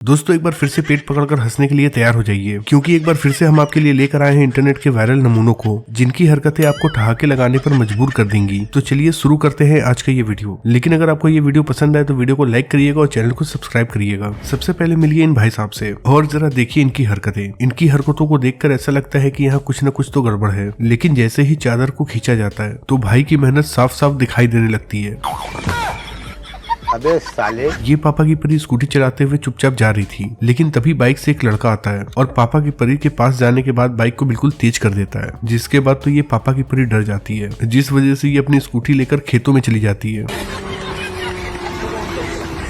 दोस्तों एक बार फिर से पेट पकड़कर हंसने के लिए तैयार हो जाइए, क्योंकि एक बार फिर से हम आपके लिए लेकर आए हैं इंटरनेट के वायरल नमूनों को, जिनकी हरकतें आपको ठहाके लगाने पर मजबूर कर देंगी। तो चलिए शुरू करते हैं आज का ये वीडियो। लेकिन अगर आपको ये वीडियो पसंद आए तो वीडियो को लाइक करिएगा और चैनल को सब्सक्राइब करिएगा। सबसे पहले मिलिए इन भाई साहब से और जरा देखिए इनकी हरकतें। इनकी हरकतों को देखकर ऐसा लगता है कि यहाँ कुछ न कुछ तो गड़बड़ है, लेकिन जैसे ही चादर को खींचा जाता है तो भाई की मेहनत साफ साफ दिखाई देने लगती है। अबे साले, ये पापा की परी स्कूटी चलाते हुए चुपचाप जा रही थी, लेकिन तभी बाइक से एक लड़का आता है और पापा की परी के पास जाने के बाद बाइक को बिल्कुल तेज कर देता है, जिसके बाद तो ये पापा की परी डर जाती है, जिस वजह से ये अपनी स्कूटी लेकर खेतों में चली जाती है।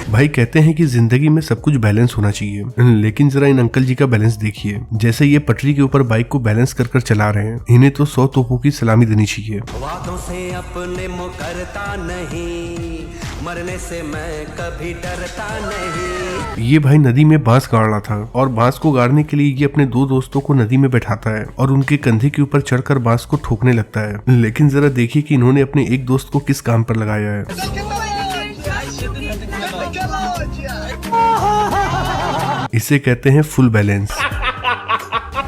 भाई कहते हैं कि जिंदगी में सब कुछ बैलेंस होना चाहिए, लेकिन जरा इन अंकल जी का बैलेंस देखिए। जैसे ये पटरी के ऊपर बाइक को बैलेंस कर कर चला रहे हैं, इन्हें तो 100 तोपों की सलामी देनी चाहिए। वादों से अपने मुकरता नहीं, मरने से मैं कभी डरता नहीं। ये भाई नदी में बांस गाड़ रहा था और बांस को गाड़ने के लिए ये अपने दो दोस्तों को नदी में बैठाता है और उनके कंधे के ऊपर चढ़कर बांस को ठोकने लगता है। लेकिन जरा देखिए कि इन्होंने अपने एक दोस्त को किस काम पर लगाया है। इसे कहते हैं फुल बैलेंस।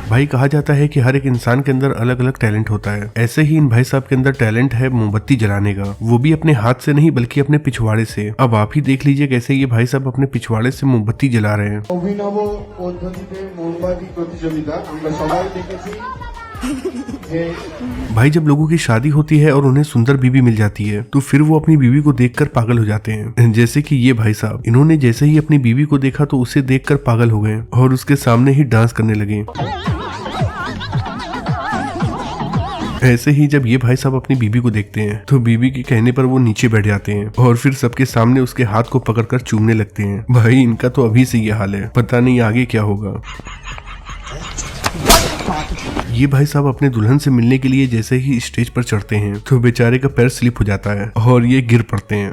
भाई कहा जाता है कि हर एक इंसान के अंदर अलग अलग टैलेंट होता है। ऐसे ही इन भाई साहब के अंदर टैलेंट है मोमबत्ती जलाने का, वो भी अपने हाथ से नहीं बल्कि अपने पिछवाड़े से। अब आप ही देख लीजिए कैसे ये भाई साहब अपने पिछवाड़े से मोमबत्ती जला रहे हैं। অভিনব পদ্ধতিতে মোমবাতি প্রতিযোগিতা আমরা সবাই দেখেছি। भाई जब लोगों की शादी होती है और उन्हें सुंदर बीवी मिल जाती है तो फिर वो अपनी बीवी को देखकर पागल हो जाते हैं। जैसे कि ये भाई साहब, इन्होंने जैसे ही अपनी बीवी को देखा तो उसे देखकर पागल हो गए और उसके सामने ही डांस करने लगे। ऐसे ही जब ये भाई साहब अपनी बीवी को देखते हैं तो बीवी के कहने पर वो नीचे बैठ जाते हैं और फिर सबके सामने उसके हाथ को पकड़कर चूमने लगते हैं। भाई इनका तो अभी से ये हाल है, पता नहीं आगे क्या होगा। ये भाई साहब अपने दुल्हन से मिलने के लिए जैसे ही स्टेज पर चढ़ते हैं तो बेचारे का पैर स्लिप हो जाता है और ये गिर पड़ते हैं।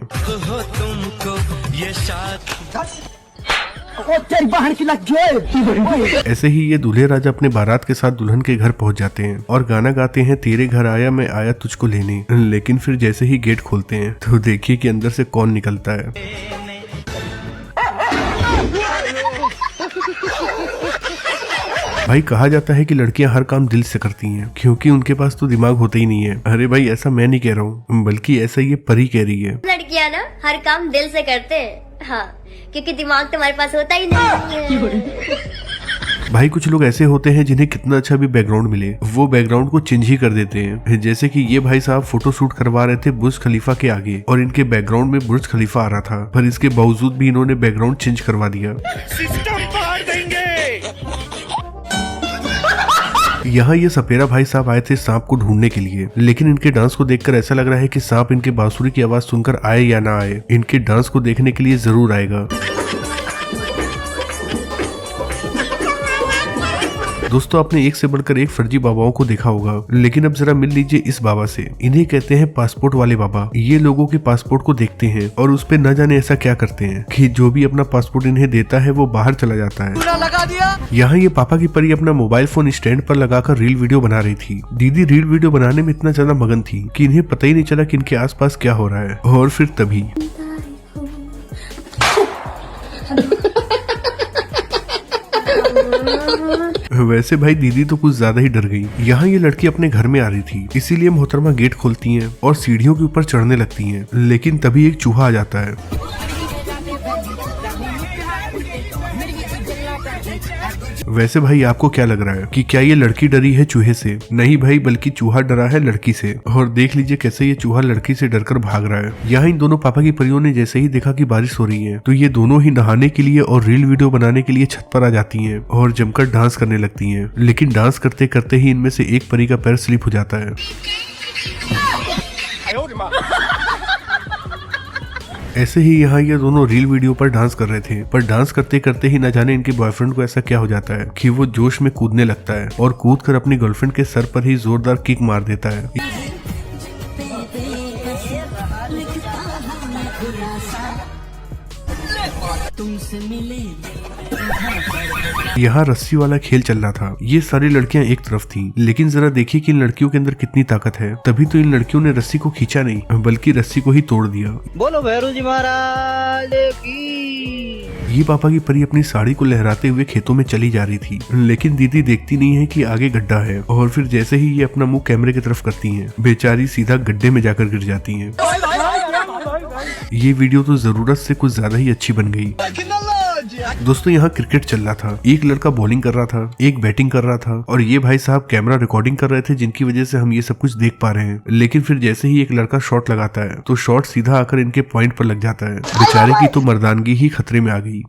ऐसे ही ये दूल्हे राजा अपने बारात के साथ दुल्हन के घर पहुंच जाते हैं और गाना गाते हैं, तेरे घर आया मैं आया तुझको लेने। लेकिन फिर जैसे ही गेट खोलते हैं तो देखिए कि अंदर से कौन निकलता है। भाई कहा जाता है कि लड़कियां हर काम दिल से करती हैं, क्योंकि उनके पास तो दिमाग होता ही नहीं है। अरे भाई ऐसा मैं नहीं कह रहा हूँ, बल्कि ऐसा ये परी कह रही है। लड़कियां ना हर काम दिल से करते हैं, हाँ, क्योंकि दिमाग तुम्हारे पास होता ही नहीं है। भाई कुछ लोग ऐसे होते हैं जिन्हें कितना अच्छा भी बैकग्राउंड मिले वो बैकग्राउंड को चेंज ही कर देते हैं। जैसे कि ये भाई साहब फोटो शूट करवा रहे थे बुर्ज खलीफा के आगे और इनके बैकग्राउंड में बुर्ज खलीफा आ रहा था, पर इसके बावजूद भी इन्होंने बैकग्राउंड चेंज करवा दिया। यहाँ ये सपेरा भाई साहब आए थे सांप को ढूंढने के लिए, लेकिन इनके डांस को देखकर ऐसा लग रहा है कि सांप इनके बांसुरी की आवाज सुनकर आए या ना आए, इनके डांस को देखने के लिए जरूर आएगा। दोस्तों आपने एक से बढ़कर एक फर्जी बाबाओं को देखा होगा, लेकिन अब जरा मिल लीजिए इस बाबा से। इन्हें कहते हैं पासपोर्ट वाले बाबा। ये लोगों के पासपोर्ट को देखते हैं और उस पे न जाने ऐसा क्या करते हैं कि जो भी अपना पासपोर्ट इन्हें देता है वो बाहर चला जाता है। लगा दिया। यहाँ ये पापा की परी अपना मोबाइल फोन स्टैंड पर लगाकर रील वीडियो बना रही थी। दीदी रील वीडियो बनाने में इतना ज्यादा मगन थी कि इन्हें पता ही नहीं चला कि इनके आसपास क्या हो रहा है। और फिर तभी वैसे भाई दीदी तो कुछ ज्यादा ही डर गई। यहाँ ये लड़की अपने घर में आ रही थी, इसीलिए मोहतरमा गेट खोलती हैं और सीढ़ियों के ऊपर चढ़ने लगती हैं, लेकिन तभी एक चूहा आ जाता है। वैसे भाई आपको क्या लग रहा है कि क्या ये लड़की डरी है चूहे से? नहीं भाई, बल्कि चूहा डरा है लड़की से। और देख लीजिए कैसे ये चूहा लड़की से डरकर भाग रहा है। यहाँ इन दोनों पापा की परियों ने जैसे ही देखा कि बारिश हो रही है तो ये दोनों ही नहाने के लिए और रील वीडियो बनाने के लिए छत पर आ जाती हैं और जमकर डांस करने लगती हैं। लेकिन डांस करते करते ही इनमें से एक परी का पैर स्लिप हो जाता है। ऐसे ही यहाँ ये दोनों रील वीडियो पर डांस कर रहे थे, पर डांस करते करते ही न जाने इनके बॉयफ्रेंड को ऐसा क्या हो जाता है कि वो जोश में कूदने लगता है और कूदकर अपनी गर्लफ्रेंड के सर पर ही जोरदार किक मार देता है। यहाँ रस्सी वाला खेल चल रहा था। ये सारी लड़कियां एक तरफ थी, लेकिन जरा देखिए कि इन लड़कियों के अंदर कितनी ताकत है। तभी तो इन लड़कियों ने रस्सी को खींचा नहीं बल्कि रस्सी को ही तोड़ दिया। बोलो भैरू जी महाराज की। ये पापा की परी अपनी साड़ी को लहराते हुए खेतों में चली जा रही थी, लेकिन दीदी देखती नहीं है कि आगे गड्ढा है, और फिर जैसे ही ये अपना मुंह कैमरे की तरफ करती हैं, बेचारी सीधा गड्ढे में जाकर गिर जाती हैं। ये वीडियो तो जरूरत से कुछ ज्यादा ही अच्छी बन गई। दोस्तों यहाँ क्रिकेट चल रहा था। एक लड़का बॉलिंग कर रहा था, एक बैटिंग कर रहा था, और ये भाई साहब कैमरा रिकॉर्डिंग कर रहे थे, जिनकी वजह से हम ये सब कुछ देख पा रहे हैं। लेकिन फिर जैसे ही एक लड़का शॉट लगाता है तो शॉट सीधा आकर इनके पॉइंट पर लग जाता है। बेचारे की तो मर्दानगी ही खतरे में आ गई।